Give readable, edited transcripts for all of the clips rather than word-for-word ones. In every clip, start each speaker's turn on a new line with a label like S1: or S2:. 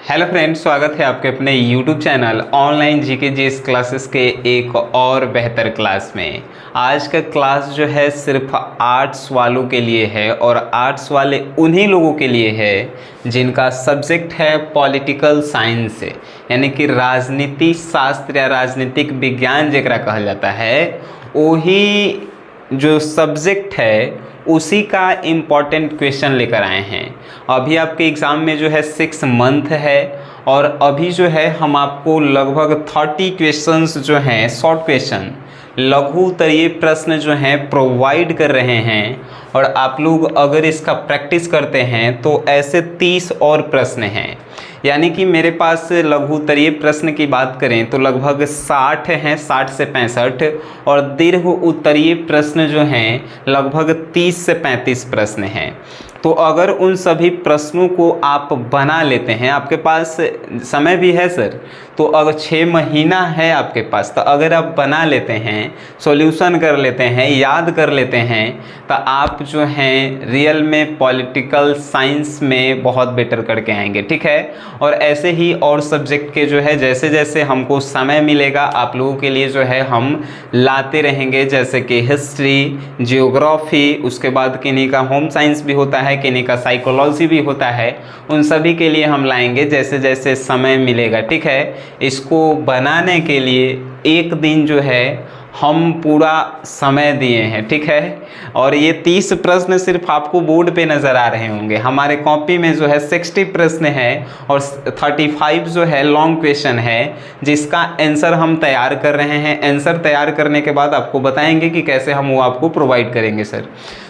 S1: Hello friends, स्वागत है आपके अपने YouTube channel online GK GS classes के एक और बेहतर क्लास में। आज का क्लास जो है सिर्फ आर्ट्स वालों के लिए है और आर्ट्स वाले उन्हीं लोगों के लिए है जिनका सब्जेक्ट है पॉलिटिकल साइंस, यानी कि राजनीति शास्त्र या राजनीतिक विज्ञान जेकरा कहल जाता है। वही जो सब्जेक्ट है उसी का इम्पॉर्टेंट क्वेश्चन लेकर आए हैं। अभी आपके एग्ज़ाम में जो है 6 मंथ है और अभी जो है हम आपको लगभग 30 क्वेश्चंस जो हैं शॉर्ट क्वेश्चन लघु उत्तरीय प्रश्न जो हैं प्रोवाइड कर रहे हैं। और आप लोग अगर इसका प्रैक्टिस करते हैं तो ऐसे 30 और प्रश्न हैं, यानी कि मेरे पास लघु उत्तरीय प्रश्न की बात करें तो लगभग 60 हैं, 60 से 65, और दीर्घ उत्तरीय प्रश्न जो हैं लगभग 30 से 35 प्रश्न हैं। तो अगर उन सभी प्रश्नों को आप बना लेते हैं, आपके पास समय भी है सर, तो अगर 6 महीना है आपके पास, तो अगर आप बना लेते हैं, सॉल्यूशन कर लेते हैं, याद कर लेते हैं, तो आप जो हैं रियल में पॉलिटिकल साइंस में बहुत बेटर करके आएंगे। ठीक है। और ऐसे ही और सब्जेक्ट के जो है जैसे जैसे हमको समय मिलेगा आप लोगों के लिए जो है हम लाते रहेंगे, जैसे कि हिस्ट्री, जियोग्राफी, उसके बाद किन्हीं का होम साइंस भी होता है, किन्हीं का साइकोलॉजी भी होता है, उन सभी के लिए हम लाएंगे जैसे जैसे समय मिलेगा। ठीक है। इसको बनाने के लिए एक दिन जो है हम पूरा समय दिए हैं। ठीक है। और ये 30 प्रश्न सिर्फ आपको बोर्ड पे नज़र आ रहे होंगे, हमारे कॉपी में जो है 60 प्रश्न है और 35 जो है लॉन्ग क्वेश्चन है जिसका आंसर हम तैयार कर रहे हैं। आंसर तैयार करने के बाद आपको बताएंगे कि कैसे हम वो आपको प्रोवाइड करेंगे सर।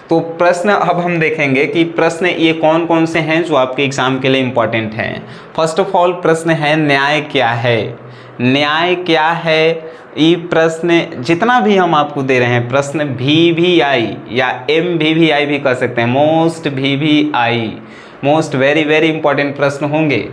S1: तो प्रश्न अब हम देखेंगे कि प्रश्न ये कौन कौन से हैं जो आपके एग्ज़ाम के लिए इम्पॉर्टेंट हैं। फर्स्ट ऑफ ऑल प्रश्न है न्याय क्या है। न्याय क्या है, ये प्रश्न जितना भी हम आपको दे रहे हैं प्रश्न VVI या MVVI भी कह सकते हैं, most VVI, most very very important प्रश्न होंगे।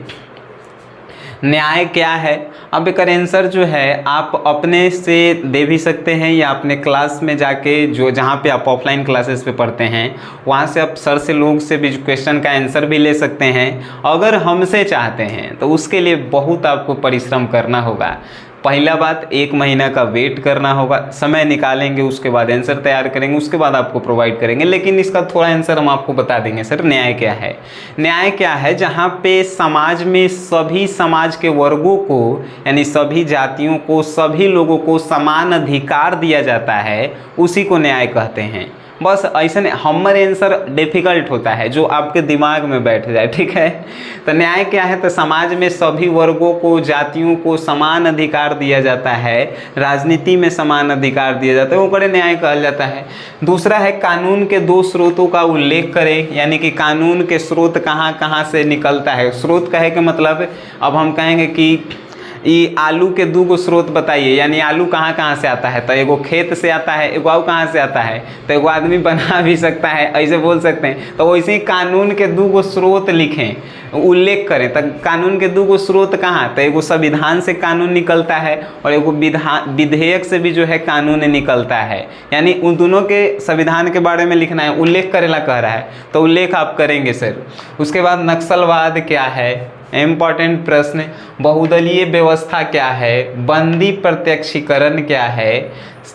S1: न्याय क्या है, अब एक आंसर जो है आप अपने से दे भी सकते हैं या अपने क्लास में जाके जो जहाँ पे आप ऑफलाइन क्लासेस पे पढ़ते हैं वहाँ से आप सर से लोग से भी क्वेश्चन का आंसर भी ले सकते हैं। अगर हमसे चाहते हैं तो उसके लिए बहुत आपको परिश्रम करना होगा। पहला बात 1 महीना का वेट करना होगा, समय निकालेंगे, उसके बाद आंसर तैयार करेंगे, उसके बाद आपको प्रोवाइड करेंगे। लेकिन इसका थोड़ा आंसर हम आपको बता देंगे सर। न्याय क्या है, न्याय क्या है जहाँ पे समाज में सभी समाज के वर्गों को यानी सभी जातियों को, सभी लोगों को समान अधिकार दिया जाता है, उसी को न्याय कहते हैं। बस ऐसा नहीं, हमर आंसर डिफ़िकल्ट होता है जो आपके दिमाग में बैठ जाए। ठीक है। तो न्याय क्या है, तो समाज में सभी वर्गों को, जातियों को समान अधिकार दिया जाता है, राजनीति में समान अधिकार दिया जाता है, वो बड़े न्याय कहा जाता है। दूसरा है कानून के 2 स्रोतों का उल्लेख करें, यानी कि कानून के स्रोत कहाँ कहाँ से निकलता है। स्रोत कहे के मतलब अब हम कहेंगे कि ये आलू के 2 स्रोत बताइए, यानी आलू कहाँ कहाँ से आता है, तो एगो खेत से आता है, एगो आऊ कहाँ से आता है, तो एगो आदमी बना भी सकता है, ऐसे बोल सकते हैं। तो वैसे ही कानून के 2 स्रोत लिखें, उल्लेख करें। तो कानून के 2 स्रोत कहाँ, तो एगो संविधान से कानून निकलता है और एगो विधेयक से भी जो है कानून निकलता है, यानी उन दोनों के संविधान के बारे में लिखना है, उल्लेख करेला कह रहा है तो उल्लेख आप करेंगे सर। उसके बाद नक्सलवाद क्या है, इम्पॉर्टेंट प्रश्न। बहुदलीय व्यवस्था क्या है, बंदी प्रत्यक्षीकरण क्या है,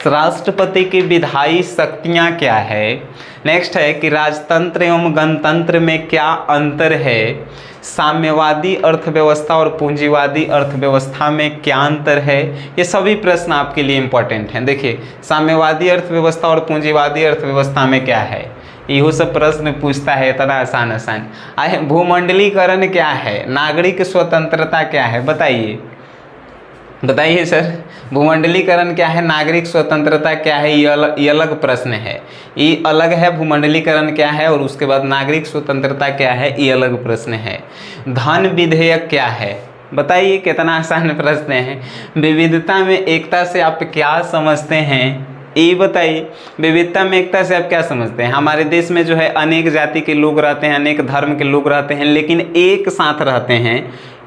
S1: राष्ट्रपति की विधायी शक्तियाँ क्या है। नेक्स्ट है कि राजतंत्र एवं गणतंत्र में क्या अंतर है, साम्यवादी अर्थव्यवस्था और पूंजीवादी अर्थव्यवस्था में क्या अंतर है। ये सभी प्रश्न आपके लिए इम्पोर्टेंट हैं। देखिए, साम्यवादी अर्थव्यवस्था और पूंजीवादी अर्थव्यवस्था में क्या है, इहो सब प्रश्न पूछता है, इतना आसान आसान। आए भूमंडलीकरण क्या है, नागरिक स्वतंत्रता क्या है, बताइए बताइए सर। भूमंडलीकरण क्या है, नागरिक स्वतंत्रता क्या है, ये अलग प्रश्न है, ये अलग है। भूमंडलीकरण क्या है और उसके बाद नागरिक स्वतंत्रता क्या है, ये अलग प्रश्न है। धन विधेयक क्या है, बताइए, कितना आसान प्रश्न है। विविधता में एकता से आप क्या समझते हैं, ये बताइए। विविधता में एकता से आप क्या समझते हैं। हमारे देश में जो है अनेक जाति के लोग रहते हैं, अनेक धर्म के लोग रहते हैं, लेकिन एक साथ रहते हैं,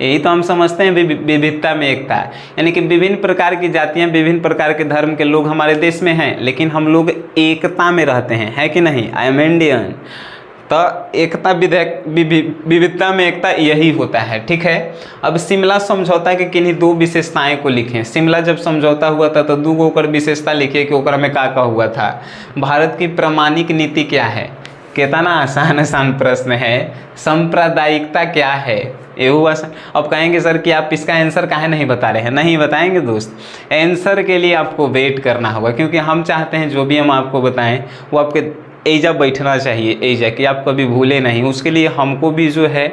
S1: यही तो हम समझते हैं विविधता में एकता। यानी कि विभिन्न प्रकार की जातियां, विभिन्न प्रकार के धर्म के लोग हमारे देश में हैं, लेकिन हम लोग एकता में रहते हैं, है कि नहीं। I am Indian. तो एकता विविधता में एकता यही होता है, ठीक है। अब शिमला समझौता के किन्हीं दो विशेषताएं को लिखें। शिमला जब समझौता हुआ था तो दो गो ओकर विशेषता लिखिए कि ओकरा में का हुआ था। भारत की प्रामाणिक नीति क्या है, कितना आसान प्रश्न है। सांप्रदायिकता क्या है, ये हुआ। अब कहेंगे सर कि आप इसका आंसर काहे नहीं बता रहे हैं, नहीं बताएंगे दोस्त, आंसर के लिए आपको वेट करना होगा, क्योंकि हम चाहते हैं जो भी हम आपको बताएं वो आपके एजा बैठना चाहिए, एजा कि आप कभी भूले नहीं। उसके लिए हमको भी जो है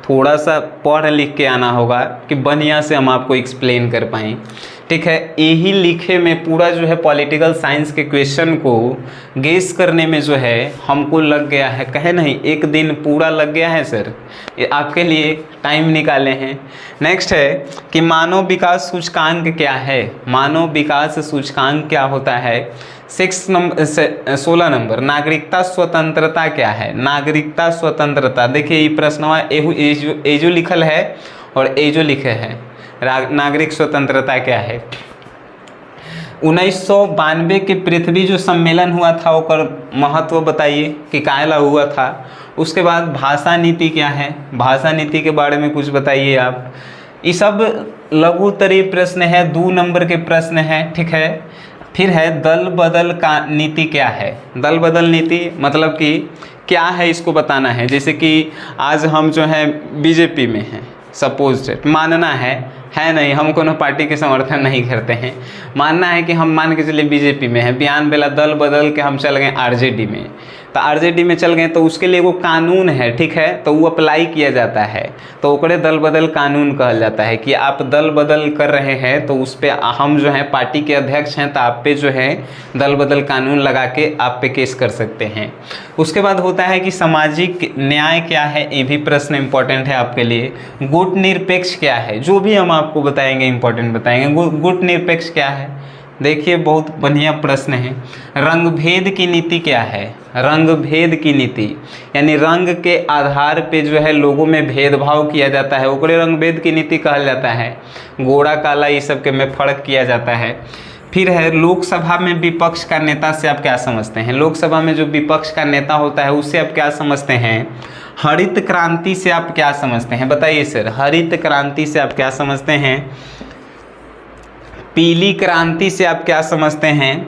S1: थोड़ा सा पढ़ लिख के आना होगा कि बढ़िया से हम आपको एक्सप्लेन कर पाएँ, ठीक है। यही लिखे में पूरा जो है पॉलिटिकल साइंस के क्वेश्चन को गेस करने में जो है हमको लग गया है, कहे नहीं एक दिन पूरा लग गया है सर, ये आपके लिए टाइम निकाले हैं। नेक्स्ट है कि मानव विकास सूचकांक क्या है। मानव विकास सूचकांक क्या होता है। 16 नंबर नागरिकता स्वतंत्रता क्या है। नागरिकता स्वतंत्रता, देखिए ये प्रश्नवा एजो लिखल है और एजो लिखे है। नागरिक स्वतंत्रता क्या है। 1992 के पृथ्वी जो सम्मेलन हुआ था ओकर महत्व बताइए कि काहेला हुआ था। उसके बाद भाषा नीति क्या है, भाषा नीति के बारे में कुछ बताइए आप। ये सब लघुत्तरीय प्रश्न है, 2 नंबर के प्रश्न है, ठीक है। फिर है दल बदल का नीति क्या है। दल बदल नीति मतलब कि क्या है इसको बताना है। जैसे कि आज हम जो है बीजेपी में हैं, सपोज मानना है नहीं, हम कोनो पार्टी के समर्थन नहीं करते हैं, मानना है कि हम मान के चलिए बीजेपी में है, बयान बेला दल बदल के हम चल गए आरजेडी में, तो आरजेडी में चल गए तो उसके लिए वो कानून है, ठीक है, तो वो अप्लाई किया जाता है, तो ओकरे दल बदल कानून कहल जाता है कि आप दल बदल कर रहे हैं तो उस पर हम जो है पार्टी के अध्यक्ष हैं तो आप पे जो है दल बदल कानून लगा के आप पे केस कर सकते हैं। उसके बाद होता है कि सामाजिक न्याय क्या है, ये भी प्रश्न इंपॉर्टेंट है आपके लिए। गुट निरपेक्ष क्या है, जो भी हम आपको बताएंगे इंपॉर्टेंट बताएंगे। गुट निरपेक्ष क्या है, देखिए बहुत बढ़िया प्रश्न है। रंग भेद की नीति क्या है। रंग भेद की नीति यानी रंग के आधार पे जो है लोगों में भेदभाव किया जाता है, ओकरे रंग भेद की नीति कहल जाता है। गोरा काला ये सब के में फर्क किया जाता है। फिर है लोकसभा में विपक्ष का नेता से आप क्या समझते हैं। लोकसभा में जो विपक्ष का नेता होता है उससे आप क्या समझते हैं। हरित क्रांति से आप क्या समझते हैं, बताइए सर। हरित क्रांति से आप क्या समझते हैं। पीली क्रांति से आप क्या समझते हैं।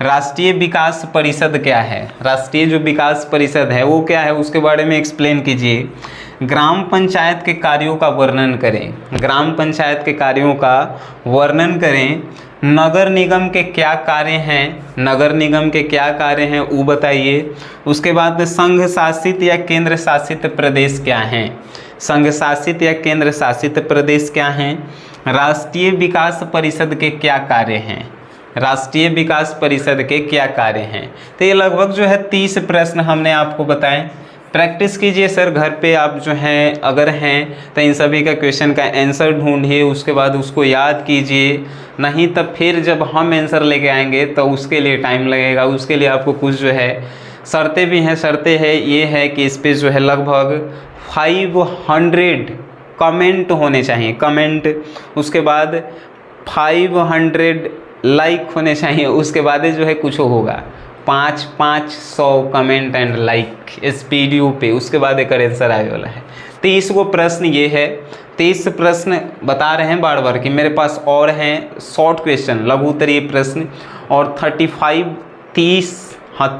S1: राष्ट्रीय विकास परिषद क्या है। राष्ट्रीय जो विकास परिषद है वो क्या है, उसके बारे में एक्सप्लेन कीजिए। ग्राम पंचायत के कार्यों का वर्णन करें। ग्राम पंचायत के कार्यों का वर्णन करें। नगर निगम के क्या कार्य हैं। नगर निगम के क्या कार्य हैं वो बताइए। उसके बाद संघ शासित या केंद्र शासित प्रदेश क्या हैं। संघ शासित या केंद्र शासित प्रदेश क्या हैं। राष्ट्रीय विकास परिषद के क्या कार्य हैं। राष्ट्रीय विकास परिषद के क्या कार्य हैं। तो ये लगभग जो है 30 प्रश्न हमने आपको बताए। प्रैक्टिस कीजिए सर घर पे, आप जो हैं अगर हैं तो इन सभी का क्वेश्चन का आंसर ढूंढिए, उसके बाद उसको याद कीजिए। नहीं तब फिर जब हम आंसर लेके आएंगे तो उसके लिए टाइम लगेगा। उसके लिए आपको कुछ जो है शर्तें भी हैं। शर्तें हैं ये है कि इस पर जो है लगभग 500 कमेंट होने चाहिए, कमेंट। उसके बाद 500 लाइक होने चाहिए। उसके बाद जो है कुछ होगा 500 कमेंट एंड लाइक इस वीडियो पे। उसके बाद एक आंसर आने वाला है। 30 को प्रश्न ये है, 30 प्रश्न बता रहे हैं बार बार कि मेरे पास और हैं शॉर्ट क्वेश्चन लघुत्तरीय प्रश्न, और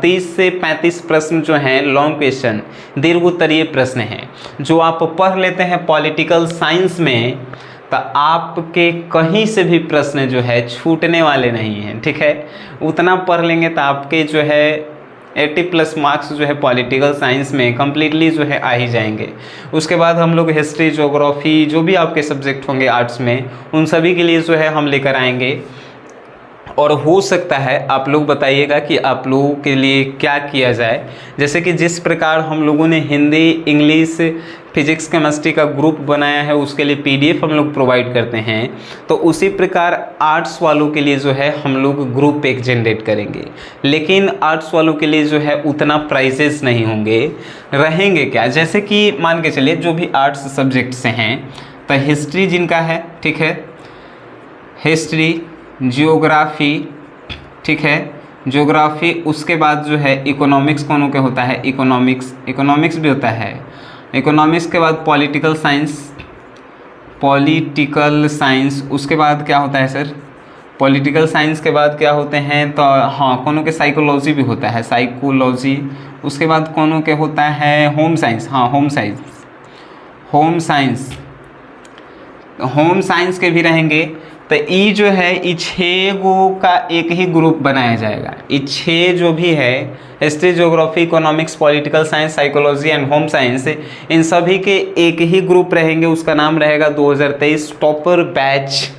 S1: 30 से 35 प्रश्न जो हैं लॉन्ग क्वेश्चन दीर्घोत्तरीय प्रश्न हैं, जो आप पढ़ लेते हैं पॉलिटिकल साइंस में तो आपके कहीं से भी प्रश्न जो है छूटने वाले नहीं हैं, ठीक है। उतना पढ़ लेंगे तो आपके जो है 80+ मार्क्स जो है पॉलिटिकल साइंस में कम्प्लीटली जो है आ ही जाएंगे। उसके बाद हम लोग हिस्ट्री, ज्योग्राफी, जो भी आपके सब्जेक्ट होंगे आर्ट्स में, उन सभी के लिए जो है हम लेकर आएंगे। और हो सकता है आप लोग बताइएगा कि आप लोगों के लिए क्या किया जाए। जैसे कि जिस प्रकार हम लोगों ने हिंदी, इंग्लिश, फिजिक्स, केमिस्ट्री का ग्रुप बनाया है उसके लिए PDF हम लोग प्रोवाइड करते हैं, तो उसी प्रकार आर्ट्स वालों के लिए जो है हम लोग ग्रुप एक जनरेट करेंगे। लेकिन आर्ट्स वालों के लिए जो है उतना प्राइजेस नहीं होंगे, रहेंगे क्या, जैसे कि मान के चलिए जो भी आर्ट्स सब्जेक्ट से हैं तो हिस्ट्री जिनका है, ठीक है, हिस्ट्री, जियोग्राफी, ठीक है, ज्योग्राफी, उसके बाद जो है इकोनॉमिक्स कौन के होता है, इकोनॉमिक्स भी होता है। इकोनॉमिक्स के बाद पॉलिटिकल साइंस, उसके बाद क्या होता है सर, पॉलिटिकल साइंस के बाद क्या होते हैं, तो हाँ कोनो के साइकोलॉजी भी होता है, साइकोलॉजी। उसके बाद कोनो के होता है होम साइंस, हाँ होम साइंस के भी रहेंगे। तो ई जो है, ई 6 गो का एक ही ग्रुप बनाया जाएगा। ये 6 जो भी है, history, geography, economics, political science, psychology and home science, इन सभी के एक ही ग्रुप रहेंगे। उसका नाम रहेगा 2023 topper batch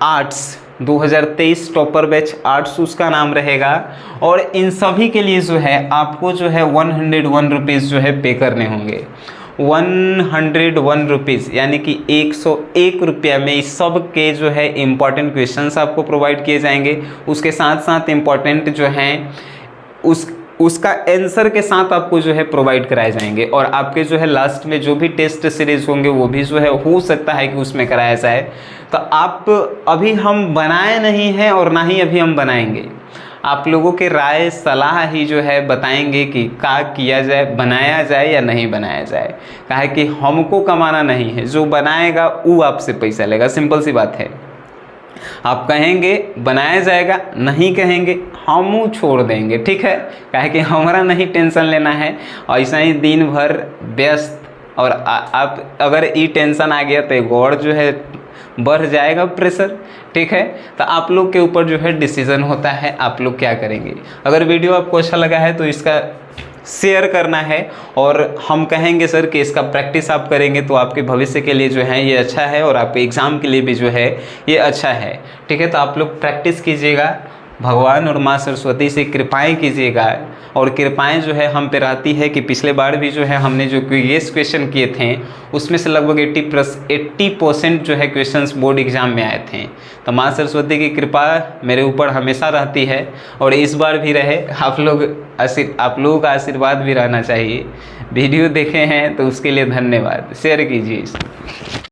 S1: arts, 2023 topper batch arts उसका नाम रहेगा। और इन सभी के लिए जो है आपको जो है 101 रुपीज़ जो है पे करने होंगे। 101 रुपीज़ यानी कि 101 रुपया में इस सब के जो है इम्पॉर्टेंट क्वेश्चंस आपको प्रोवाइड किए जाएंगे। उसके साथ साथ इम्पॉर्टेंट जो हैं उसका आंसर के साथ आपको जो है प्रोवाइड कराए जाएंगे। और आपके जो है लास्ट में जो भी टेस्ट सीरीज होंगे वो भी जो है हो सकता है कि उसमें कराया जाए। तो आप अभी हम बनाए नहीं हैं और ना ही अभी हम बनाएंगे, आप लोगों के राय सलाह ही जो है बताएंगे कि क्या किया जाए, बनाया जाए या नहीं बनाया जाए। कहा कि हमको कमाना नहीं है, जो बनाएगा वो आपसे पैसा लेगा, सिंपल सी बात है। आप कहेंगे बनाया जाएगा, नहीं कहेंगे हम छोड़ देंगे, ठीक है। कहे कि हमारा नहीं टेंशन लेना है, ऐसा ही दिन भर व्यस्त। और आप अगर ये टेंशन आ गया तो और जो है बढ़ जाएगा प्रेशर, ठीक है। तो आप लोग के ऊपर जो है डिसीजन होता है, आप लोग क्या करेंगे। अगर वीडियो आपको अच्छा लगा है तो इसका शेयर करना है। और हम कहेंगे सर कि इसका प्रैक्टिस आप करेंगे तो आपके भविष्य के लिए जो है ये अच्छा है और आपके एग्ज़ाम के लिए भी जो है ये अच्छा है, ठीक है। तो आप लोग प्रैक्टिस कीजिएगा, भगवान और माँ सरस्वती से कृपाएं कीजिएगा। और कृपाएं जो है हम पे रहती है कि पिछले बार भी जो है हमने जो क्वेश्चन किए थे उसमें से लगभग 80% जो है क्वेश्चंस बोर्ड एग्जाम में आए थे। तो माँ सरस्वती की कृपा मेरे ऊपर हमेशा रहती है और इस बार भी रहे। आप लोगों का आशीर्वाद भी रहना चाहिए। वीडियो देखे हैं तो उसके लिए धन्यवाद, शेयर कीजिए इसको।